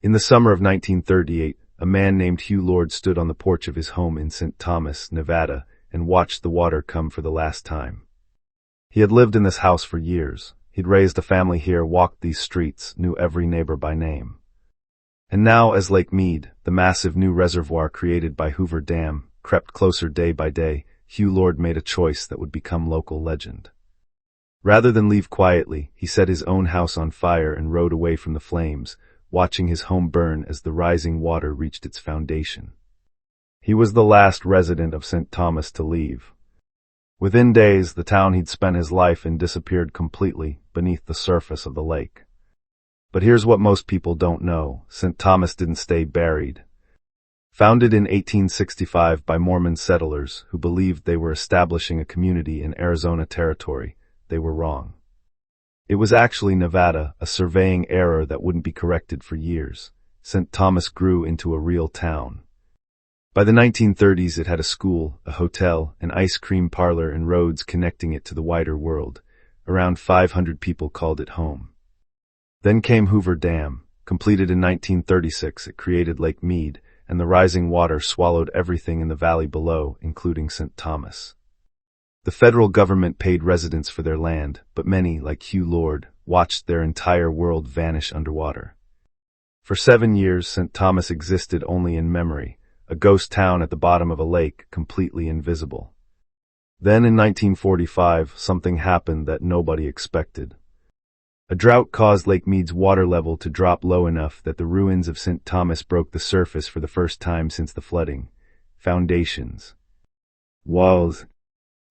In the summer of 1938, a man named Hugh Lord stood on the porch of his home in St. Thomas, Nevada, and watched the water come for the last time. He had lived in this house for years. He'd raised a family here, walked these streets, knew every neighbor by name. And now, as Lake Mead, the massive new reservoir created by Hoover Dam, crept closer day by day, Hugh Lord made a choice that would become local legend. Rather than leave quietly, he set his own house on fire and rode away from the flames, watching his home burn as the rising water reached its foundation. He was the last resident of St. Thomas to leave. Within days, the town he'd spent his life in disappeared completely beneath the surface of the lake. But here's what most people don't know. St. Thomas didn't stay buried. Founded in 1865 by Mormon settlers who believed they were establishing a community in Arizona territory, they were wrong. It was actually Nevada, a surveying error that wouldn't be corrected for years. St. Thomas grew into a real town. By the 1930s, it had a school, a hotel, an ice cream parlor, and roads connecting it to the wider world. Around 500 people called it home. Then came Hoover Dam. Completed in 1936, it created Lake Mead, and the rising water swallowed everything in the valley below, including St. Thomas. The federal government paid residents for their land, but many, like Hugh Lord, watched their entire world vanish underwater. For 7 years, St. Thomas existed only in memory, a ghost town at the bottom of a lake, completely invisible. Then in 1945, something happened that nobody expected. A drought caused Lake Mead's water level to drop low enough that the ruins of St. Thomas broke the surface for the first time since the flooding. Foundations. Walls.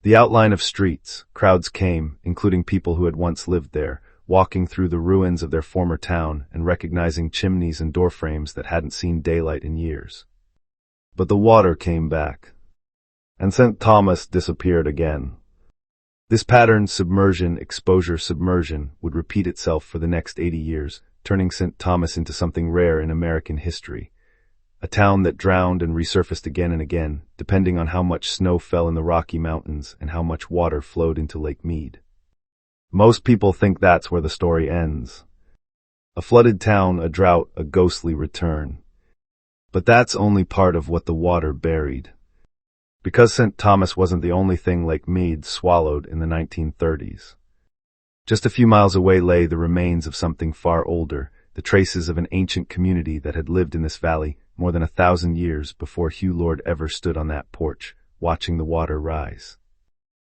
The outline of streets. Crowds came, including people who had once lived there, walking through the ruins of their former town and recognizing chimneys and doorframes that hadn't seen daylight in years. But the water came back. And St. Thomas disappeared again. This pattern, submersion, exposure, submersion, would repeat itself for the next 80 years, turning St. Thomas into something rare in American history. A town that drowned and resurfaced again and again, depending on how much snow fell in the Rocky Mountains and how much water flowed into Lake Mead. Most people think that's where the story ends. A flooded town, a drought, a ghostly return. But that's only part of what the water buried. Because St. Thomas wasn't the only thing Lake Mead swallowed in the 1930s. Just a few miles away lay the remains of something far older, the traces of an ancient community that had lived in this valley more than 1,000 years before Hugh Lord ever stood on that porch, watching the water rise.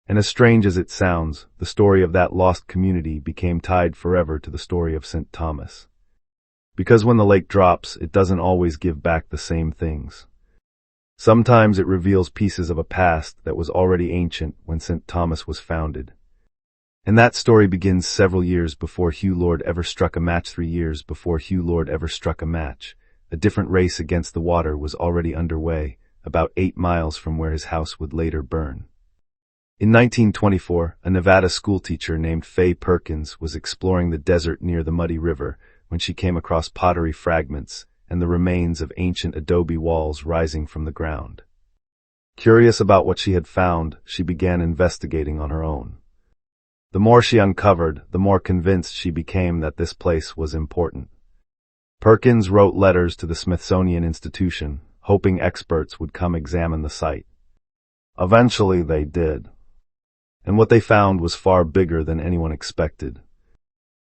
And as strange as it sounds, the story of that lost community became tied forever to the story of St. Thomas. Because when the lake drops, it doesn't always give back the same things. Sometimes it reveals pieces of a past that was already ancient when St. Thomas was founded. And that story begins several years before Hugh Lord ever struck a match. 3 years before Hugh Lord ever struck a match. A different race against the water was already underway, about 8 miles from where his house would later burn. In 1924, a Nevada schoolteacher named Faye Perkins was exploring the desert near the Muddy River when she came across pottery fragments and the remains of ancient adobe walls rising from the ground. Curious about what she had found, she began investigating on her own. The more she uncovered, the more convinced she became that this place was important. Perkins wrote letters to the Smithsonian Institution, hoping experts would come examine the site. Eventually they did. And what they found was far bigger than anyone expected.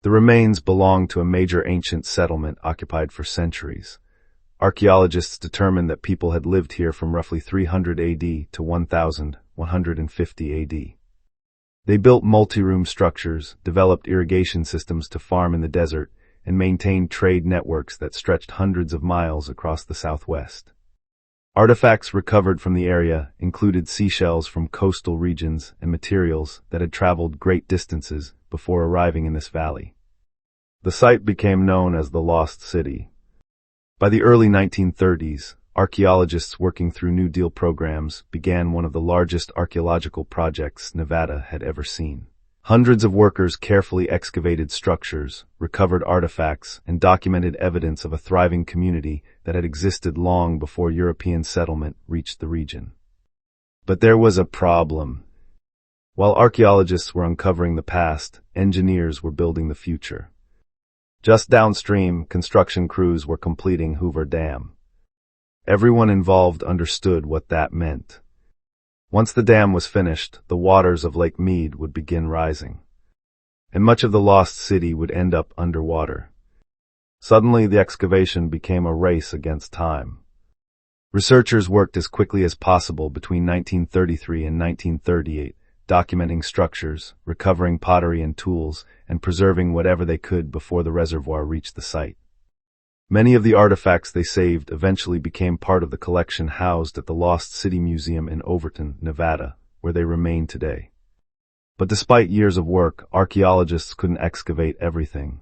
The remains belonged to a major ancient settlement occupied for centuries. Archaeologists determined that people had lived here from roughly 300 AD to 1150 AD. They built multi-room structures, developed irrigation systems to farm in the desert, and maintained trade networks that stretched hundreds of miles across the southwest. Artifacts recovered from the area included seashells from coastal regions and materials that had traveled great distances before arriving in this valley. The site became known as the Lost City. By the early 1930s, archaeologists working through New Deal programs began one of the largest archaeological projects Nevada had ever seen. Hundreds of workers carefully excavated structures, recovered artifacts, and documented evidence of a thriving community that had existed long before European settlement reached the region. But there was a problem. While archaeologists were uncovering the past, engineers were building the future. Just downstream, construction crews were completing Hoover Dam. Everyone involved understood what that meant. Once the dam was finished, the waters of Lake Mead would begin rising, and much of the lost city would end up underwater. Suddenly, the excavation became a race against time. Researchers worked as quickly as possible between 1933 and 1938, documenting structures, recovering pottery and tools, and preserving whatever they could before the reservoir reached the site. Many of the artifacts they saved eventually became part of the collection housed at the Lost City Museum in Overton, Nevada, where they remain today. But despite years of work, archaeologists couldn't excavate everything.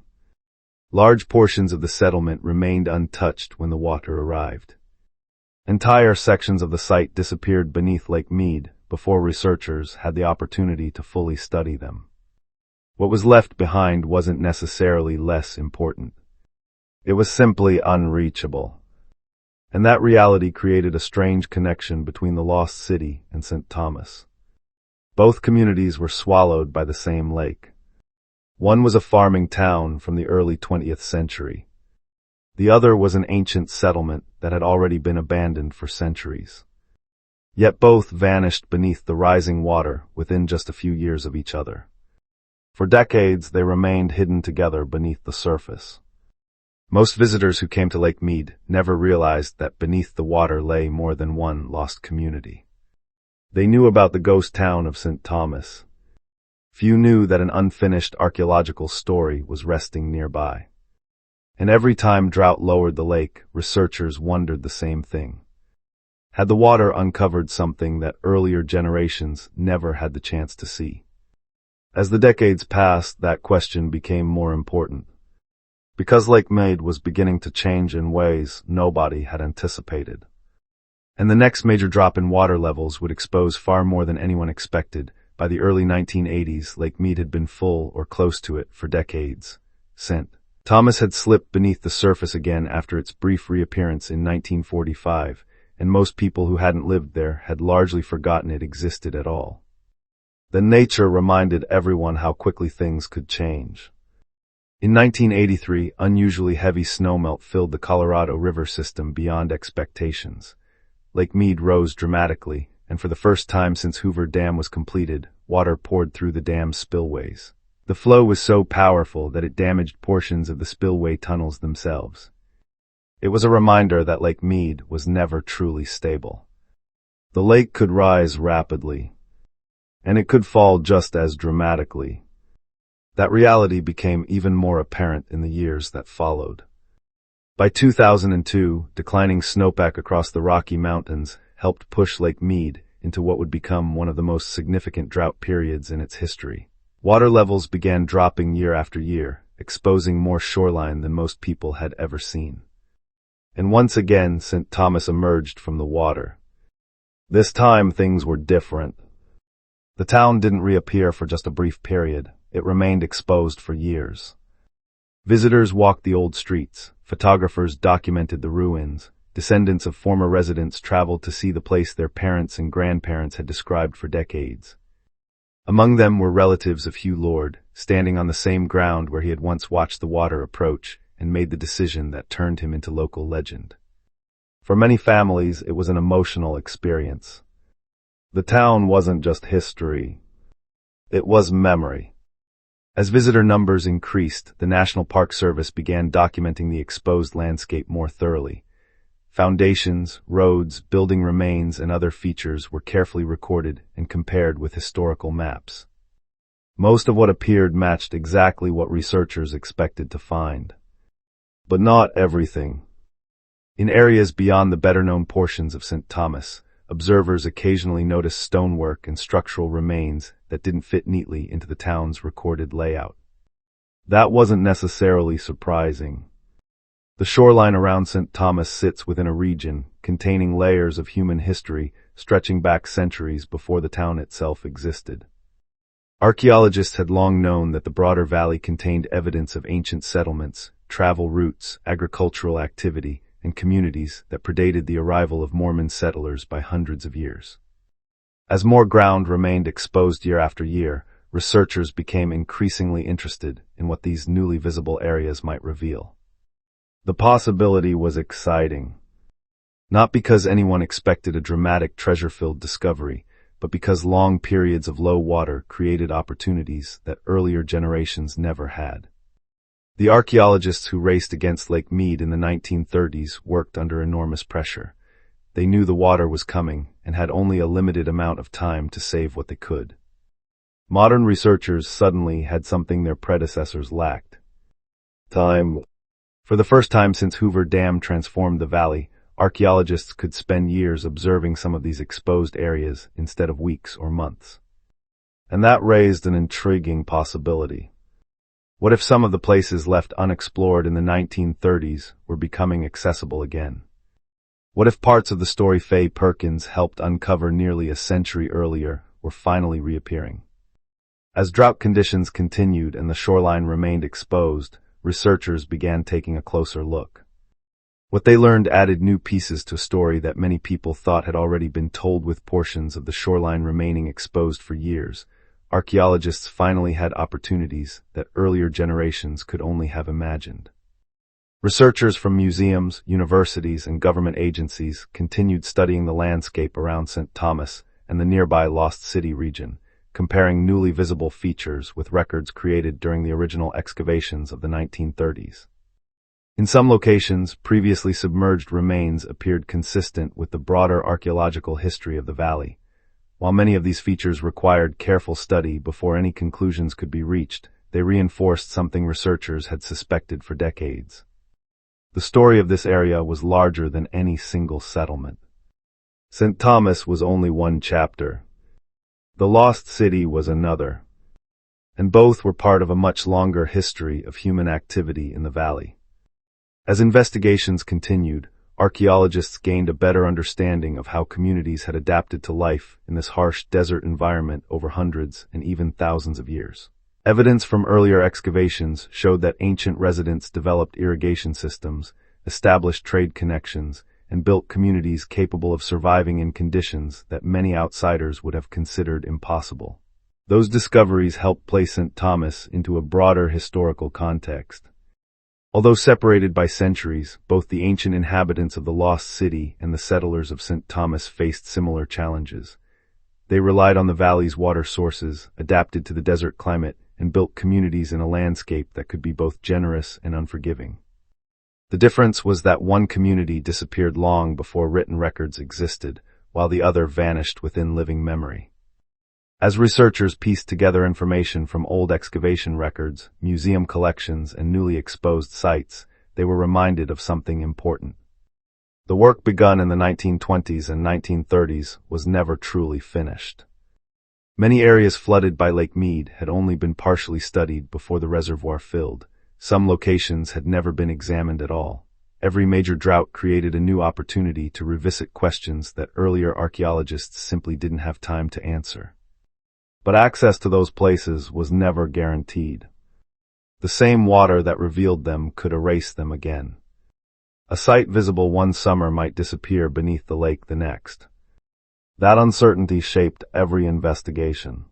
Large portions of the settlement remained untouched when the water arrived. Entire sections of the site disappeared beneath Lake Mead before researchers had the opportunity to fully study them. What was left behind wasn't necessarily less important. It was simply unreachable. And that reality created a strange connection between the lost city and St. Thomas. Both communities were swallowed by the same lake. One was a farming town from the early 20th century. The other was an ancient settlement that had already been abandoned for centuries. Yet both vanished beneath the rising water within just a few years of each other. For decades, they remained hidden together beneath the surface. Most visitors who came to Lake Mead never realized that beneath the water lay more than one lost community. They knew about the ghost town of St. Thomas. Few knew that an unfinished archaeological story was resting nearby. And every time drought lowered the lake, researchers wondered the same thing. Had the water uncovered something that earlier generations never had the chance to see? As the decades passed, that question became more important. Because Lake Mead was beginning to change in ways nobody had anticipated. And the next major drop in water levels would expose far more than anyone expected. By the early 1980s, Lake Mead had been full or close to it for decades. St. Thomas had slipped beneath the surface again after its brief reappearance in 1945, and most people who hadn't lived there had largely forgotten it existed at all. The nature reminded everyone how quickly things could change. In 1983, unusually heavy snowmelt filled the Colorado River system beyond expectations. Lake Mead rose dramatically, and for the first time since Hoover Dam was completed, water poured through the dam's spillways. The flow was so powerful that it damaged portions of the spillway tunnels themselves. It was a reminder that Lake Mead was never truly stable. The lake could rise rapidly, and it could fall just as dramatically. That reality became even more apparent in the years that followed. By 2002, declining snowpack across the Rocky Mountains helped push Lake Mead into what would become one of the most significant drought periods in its history. Water levels began dropping year after year, exposing more shoreline than most people had ever seen. And once again, St. Thomas emerged from the water. This time, things were different. The town didn't reappear for just a brief period. It remained exposed for years. Visitors walked the old streets, photographers documented the ruins, descendants of former residents traveled to see the place their parents and grandparents had described for decades. Among them were relatives of Hugh Lord, standing on the same ground where he had once watched the water approach and made the decision that turned him into local legend. For many families, it was an emotional experience. The town wasn't just history. It was memory. As visitor numbers increased, the National Park Service began documenting the exposed landscape more thoroughly. Foundations, roads, building remains, and other features were carefully recorded and compared with historical maps. Most of what appeared matched exactly what researchers expected to find. But not everything. In areas beyond the better-known portions of St. Thomas, observers occasionally noticed stonework and structural remains that didn't fit neatly into the town's recorded layout. That wasn't necessarily surprising. The shoreline around St. Thomas sits within a region containing layers of human history stretching back centuries before the town itself existed. Archaeologists had long known that the broader valley contained evidence of ancient settlements, travel routes, agricultural activity, and communities that predated the arrival of Mormon settlers by hundreds of years. As more ground remained exposed year after year, researchers became increasingly interested in what these newly visible areas might reveal. The possibility was exciting, not because anyone expected a dramatic treasure-filled discovery, but because long periods of low water created opportunities that earlier generations never had. The archaeologists who raced against Lake Mead in the 1930s worked under enormous pressure. They knew the water was coming and had only a limited amount of time to save what they could. Modern researchers suddenly had something their predecessors lacked: time. For the first time since Hoover Dam transformed the valley, archaeologists could spend years observing some of these exposed areas instead of weeks or months. And that raised an intriguing possibility. What if some of the places left unexplored in the 1930s were becoming accessible again? What if parts of the story Faye Perkins helped uncover nearly a century earlier were finally reappearing? As drought conditions continued and the shoreline remained exposed, researchers began taking a closer look. What they learned added new pieces to a story that many people thought had already been told. With portions of the shoreline remaining exposed for years, archaeologists finally had opportunities that earlier generations could only have imagined. Researchers from museums, universities, and government agencies continued studying the landscape around St. Thomas and the nearby Lost City region, comparing newly visible features with records created during the original excavations of the 1930s. In some locations, previously submerged remains appeared consistent with the broader archaeological history of the valley. While many of these features required careful study before any conclusions could be reached, they reinforced something researchers had suspected for decades. The story of this area was larger than any single settlement. St. Thomas was only one chapter. The Lost City was another. And both were part of a much longer history of human activity in the valley. As investigations continued, archaeologists gained a better understanding of how communities had adapted to life in this harsh desert environment over hundreds and even thousands of years. Evidence from earlier excavations showed that ancient residents developed irrigation systems, established trade connections, and built communities capable of surviving in conditions that many outsiders would have considered impossible. Those discoveries helped place St. Thomas into a broader historical context. Although separated by centuries, both the ancient inhabitants of the Lost City and the settlers of St. Thomas faced similar challenges. They relied on the valley's water sources, adapted to the desert climate, and built communities in a landscape that could be both generous and unforgiving. The difference was that one community disappeared long before written records existed, while the other vanished within living memory. As researchers pieced together information from old excavation records, museum collections, and newly exposed sites, they were reminded of something important. The work begun in the 1920s and 1930s was never truly finished. Many areas flooded by Lake Mead had only been partially studied before the reservoir filled. Some locations had never been examined at all. Every major drought created a new opportunity to revisit questions that earlier archaeologists simply didn't have time to answer. But access to those places was never guaranteed. The same water that revealed them could erase them again. A site visible one summer might disappear beneath the lake the next. That uncertainty shaped every investigation.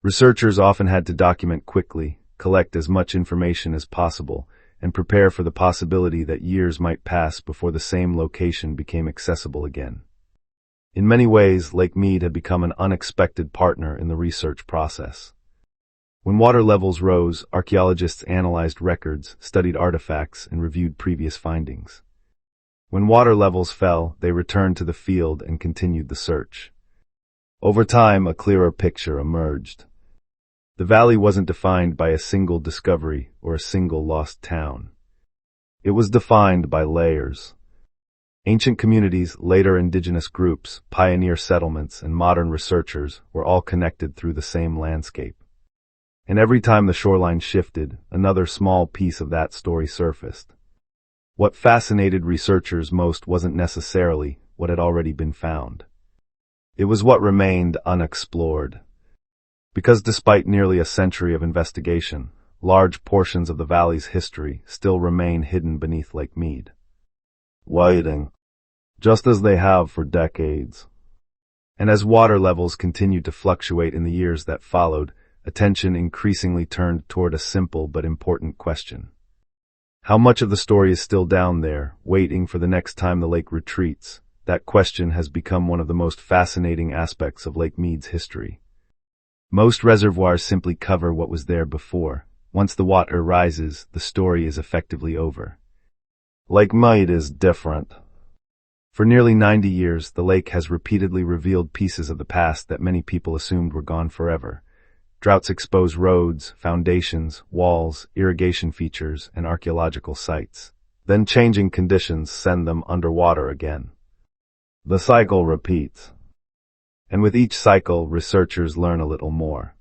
Researchers often had to document quickly, collect as much information as possible, and prepare for the possibility that years might pass before the same location became accessible again. In many ways, Lake Mead had become an unexpected partner in the research process. When water levels rose, archaeologists analyzed records, studied artifacts, and reviewed previous findings. When water levels fell, they returned to the field and continued the search. Over time, a clearer picture emerged. The valley wasn't defined by a single discovery or a single lost town. It was defined by layers. Ancient communities, later indigenous groups, pioneer settlements, and modern researchers were all connected through the same landscape. And every time the shoreline shifted, another small piece of that story surfaced. What fascinated researchers most wasn't necessarily what had already been found. It was what remained unexplored. Because despite nearly a century of investigation, large portions of the valley's history still remain hidden beneath Lake Mead. Waiting, just as they have for decades. And as water levels continued to fluctuate in the years that followed, attention increasingly turned toward a simple but important question. How much of the story is still down there, waiting for the next time the lake retreats? That question has become one of the most fascinating aspects of Lake Mead's history. Most reservoirs simply cover what was there before. Once the water rises, the story is effectively over. Lake Mead is different. For nearly 90 years, the lake has repeatedly revealed pieces of the past that many people assumed were gone forever. Droughts expose roads, foundations, walls, irrigation features, and archaeological sites. Then changing conditions send them underwater again. The cycle repeats. And with each cycle, researchers learn a little more.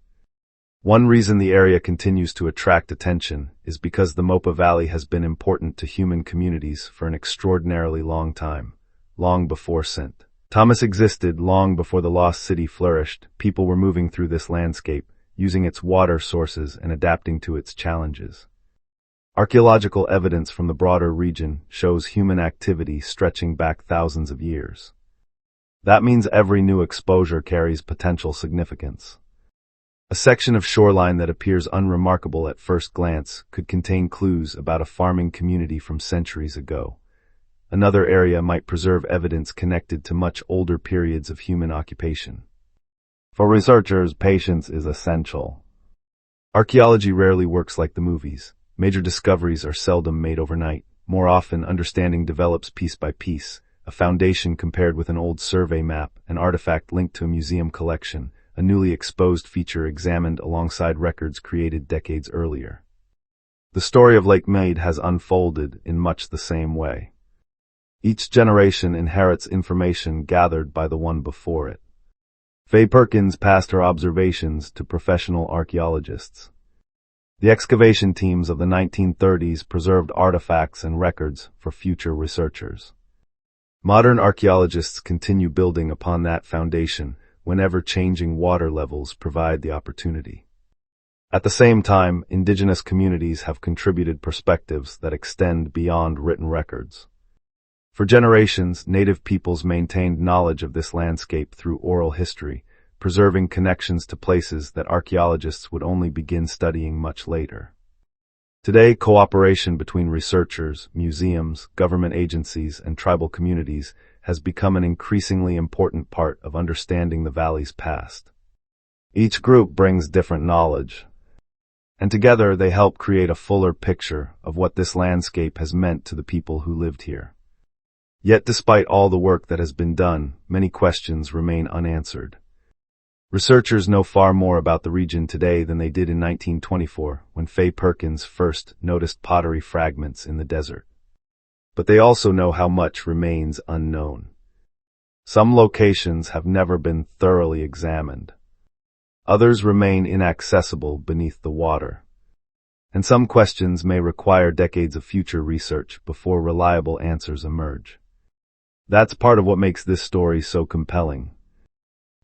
One reason the area continues to attract attention is because the Mopa Valley has been important to human communities for an extraordinarily long time, long before St. Thomas existed, long before the Lost City flourished. People were moving through this landscape, using its water sources and adapting to its challenges. Archaeological evidence from the broader region shows human activity stretching back thousands of years. That means every new exposure carries potential significance. A section of shoreline that appears unremarkable at first glance could contain clues about a farming community from centuries ago. Another area might preserve evidence connected to much older periods of human occupation. For researchers, patience is essential. Archaeology rarely works like the movies. Major discoveries are seldom made overnight. More often, understanding develops piece by piece. A foundation compared with an old survey map, an artifact linked to a museum collection, a newly exposed feature examined alongside records created decades earlier. The story of Lake Mead has unfolded in much the same way. Each generation inherits information gathered by the one before it. Faye Perkins passed her observations to professional archaeologists. The excavation teams of the 1930s preserved artifacts and records for future researchers. Modern archaeologists continue building upon that foundation whenever changing water levels provide the opportunity. At the same time, indigenous communities have contributed perspectives that extend beyond written records. For generations, native peoples maintained knowledge of this landscape through oral history, preserving connections to places that archaeologists would only begin studying much later. Today, cooperation between researchers, museums, government agencies, and tribal communities has become an increasingly important part of understanding the valley's past. Each group brings different knowledge, and together they help create a fuller picture of what this landscape has meant to the people who lived here. Yet despite all the work that has been done, many questions remain unanswered. Researchers know far more about the region today than they did in 1924, when Faye Perkins first noticed pottery fragments in the desert. But they also know how much remains unknown. Some locations have never been thoroughly examined. Others remain inaccessible beneath the water. And some questions may require decades of future research before reliable answers emerge. That's part of what makes this story so compelling.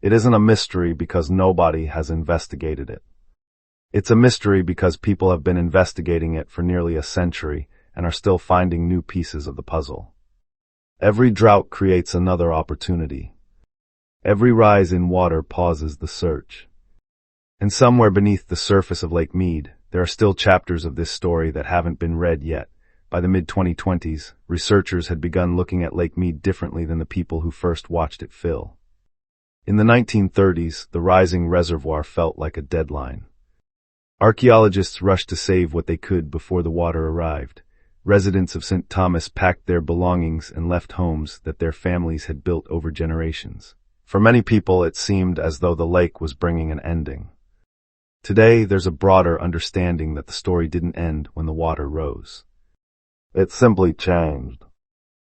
It isn't a mystery because nobody has investigated it. It's a mystery because people have been investigating it for nearly a century and are still finding new pieces of the puzzle. Every drought creates another opportunity. Every rise in water pauses the search. And somewhere beneath the surface of Lake Mead, there are still chapters of this story that haven't been read yet. By the mid-2020s, researchers had begun looking at Lake Mead differently than the people who first watched it fill. In the 1930s, the rising reservoir felt like a deadline. Archaeologists rushed to save what they could before the water arrived. Residents of St. Thomas packed their belongings and left homes that their families had built over generations. For many people, it seemed as though the lake was bringing an ending. Today, there's a broader understanding that the story didn't end when the water rose. It simply changed.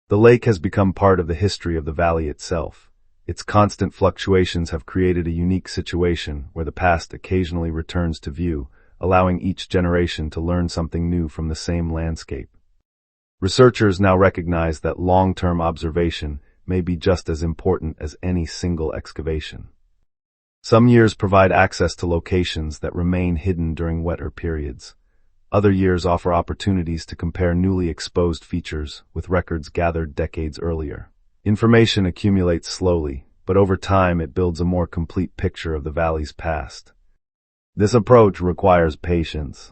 The lake has become part of the history of the valley itself. Its constant fluctuations have created a unique situation where the past occasionally returns to view, allowing each generation to learn something new from the same landscape. Researchers now recognize that long-term observation may be just as important as any single excavation. Some years provide access to locations that remain hidden during wetter periods. Other years offer opportunities to compare newly exposed features with records gathered decades earlier. Information accumulates slowly, but over time it builds a more complete picture of the valley's past. This approach requires patience.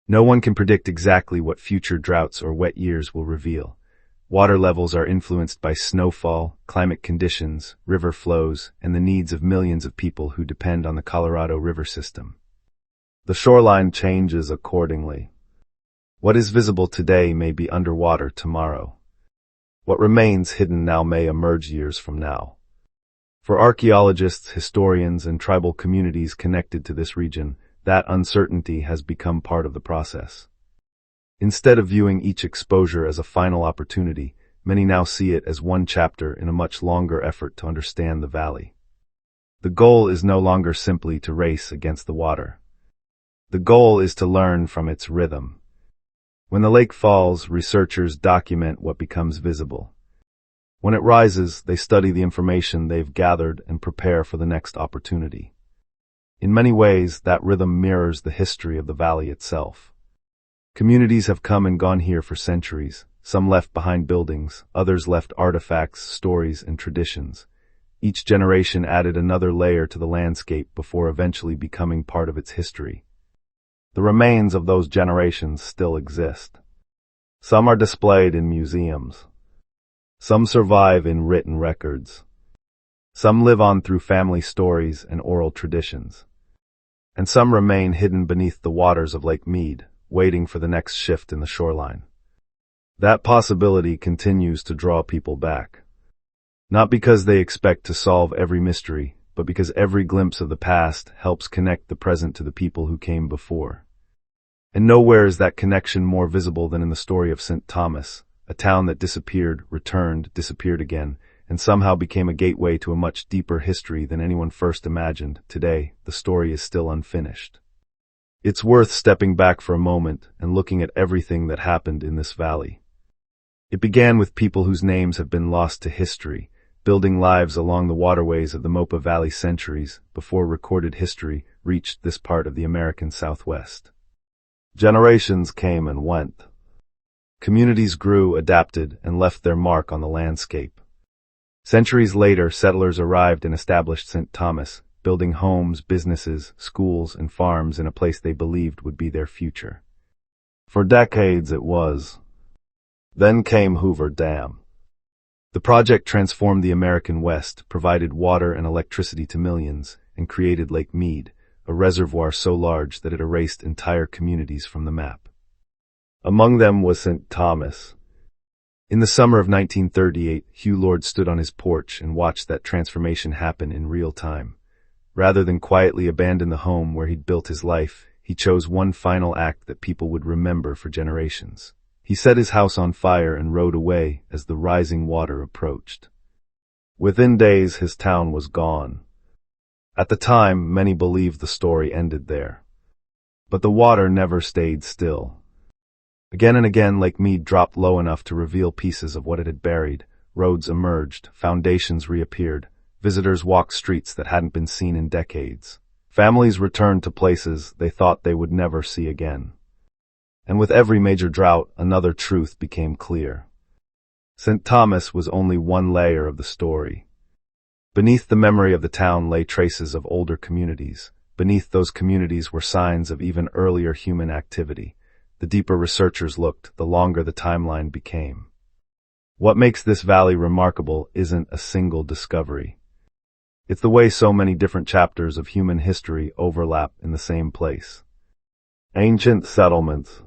No one can predict exactly what future droughts or wet years will reveal. Water levels are influenced by snowfall, climate conditions, river flows, and the needs of millions of people who depend on the Colorado River system. The shoreline changes accordingly. What is visible today may be underwater tomorrow. What remains hidden now may emerge years from now. For archaeologists, historians, and tribal communities connected to this region, that uncertainty has become part of the process. Instead of viewing each exposure as a final opportunity, many now see it as one chapter in a much longer effort to understand the valley. The goal is no longer simply to race against the water. The goal is to learn from its rhythm. When the lake falls, researchers document what becomes visible. When it rises, they study the information they've gathered and prepare for the next opportunity. In many ways, that rhythm mirrors the history of the valley itself. Communities have come and gone here for centuries. Some left behind buildings, others left artifacts, stories, and traditions. Each generation added another layer to the landscape before eventually becoming part of its history. The remains of those generations still exist. Some are displayed in museums. Some survive in written records. Some live on through family stories and oral traditions. And some remain hidden beneath the waters of Lake Mead, waiting for the next shift in the shoreline. That possibility continues to draw people back. Not because they expect to solve every mystery, but because every glimpse of the past helps connect the present to the people who came before. And nowhere is that connection more visible than in the story of St. Thomas, a town that disappeared, returned, disappeared again, and somehow became a gateway to a much deeper history than anyone first imagined. Today, the story is still unfinished. It's worth stepping back for a moment and looking at everything that happened in this valley. It began with people whose names have been lost to history, building lives along the waterways of the Mopa Valley centuries before recorded history reached this part of the American Southwest. Generations came and went. Communities grew, adapted, and left their mark on the landscape. Centuries later, settlers arrived and established St. Thomas, building homes, businesses, schools, and farms in a place they believed would be their future. For decades it was. Then came Hoover Dam. The project transformed the American West, provided water and electricity to millions, and created Lake Mead, a reservoir so large that it erased entire communities from the map. Among them was St. Thomas. In the summer of 1938, Hugh Lord stood on his porch and watched that transformation happen in real time. Rather than quietly abandon the home where he'd built his life, he chose one final act that people would remember for generations. He set his house on fire and rode away as the rising water approached. Within days, his town was gone. At the time, many believed the story ended there. But the water never stayed still. Again and again, Lake Mead dropped low enough to reveal pieces of what it had buried. Roads emerged, foundations reappeared, visitors walked streets that hadn't been seen in decades. Families returned to places they thought they would never see again. And with every major drought, another truth became clear. St. Thomas was only one layer of the story. Beneath the memory of the town lay traces of older communities. Beneath those communities were signs of even earlier human activity. The deeper researchers looked, the longer the timeline became. What makes this valley remarkable isn't a single discovery. It's the way so many different chapters of human history overlap in the same place. Ancient settlements,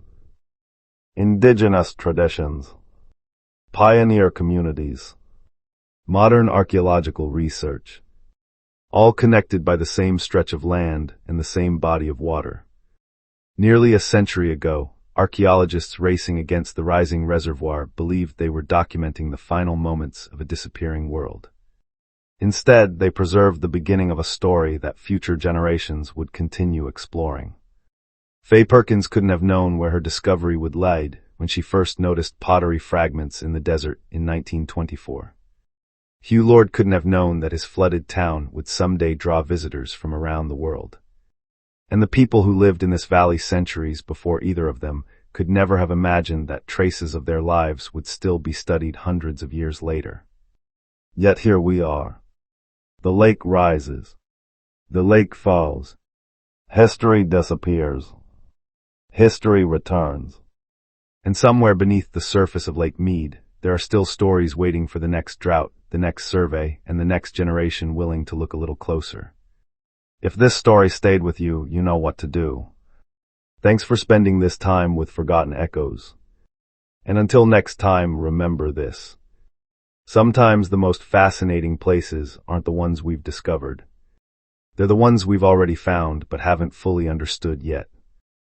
indigenous traditions, pioneer communities, modern archaeological research, all connected by the same stretch of land and the same body of water. Nearly a century ago, archaeologists racing against the rising reservoir believed they were documenting the final moments of a disappearing world. Instead, they preserved the beginning of a story that future generations would continue exploring. Faye Perkins couldn't have known where her discovery would lead when she first noticed pottery fragments in the desert in 1924. Hugh Lord couldn't have known that his flooded town would someday draw visitors from around the world. And the people who lived in this valley centuries before either of them could never have imagined that traces of their lives would still be studied hundreds of years later. Yet here we are. The lake rises. The lake falls. History disappears. History returns. And somewhere beneath the surface of Lake Mead, there are still stories waiting for the next drought, the next survey, and the next generation willing to look a little closer. If this story stayed with you, you know what to do. Thanks for spending this time with Forgotten Echoes. And until next time, remember this. Sometimes the most fascinating places aren't the ones we've discovered. They're the ones we've already found but haven't fully understood yet.